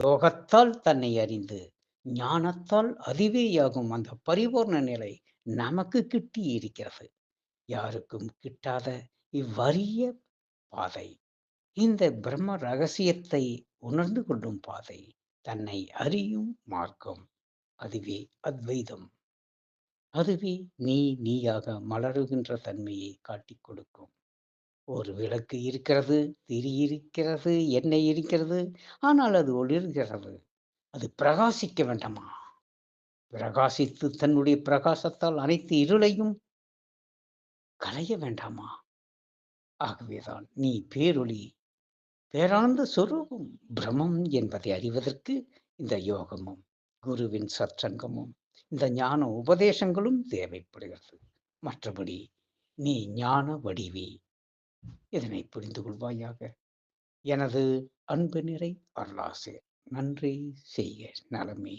யோகத்தால் தன்னை அறிந்து, ஞானத்தால் அதுவேயாகும் அந்த பரிபூர்ண நிலை நமக்கு கிட்டி இருக்கிறது. யாருக்கும் கிட்டாத இவ்வரிய பாதை, இந்த பிரம்ம ரகசியத்தை உணர்ந்து கொள்ளும் பாதை, தன்னை அறியும் மார்க்கம். அதுவே அத்வைதம். அதுவே நீயாக மலருகின்ற தன்மையை காட்டிக் கொடுக்கும். ஒரு விளக்கு இருக்கிறது, திரி இருக்கிறது, எண்ணெய் இருக்கிறது. ஆனால் அது ஒளிர்கிறது. அது பிரகாசிக்க வேண்டாமா? பிரகாசித்து தன்னுடைய பிரகாசத்தால் அனைத்து இருளையும் களைய வேண்டாமா? ஆகவேதான் நீ பேரொளி, பேரானந்த சொரூபம், பிரமம் என்பதை அறிவதற்கு இந்த யோகமும், குருவின் சற்சங்கமும், இந்த ஞான உபதேசங்களும் தேவைப்படுகிறது. மற்றபடி நீ ஞான வடிவே. இதனை புரிந்து கொள்வாயாக. எனது அன்பு நிறை அருளாசிரியர். நன்றி செய்க நலமே.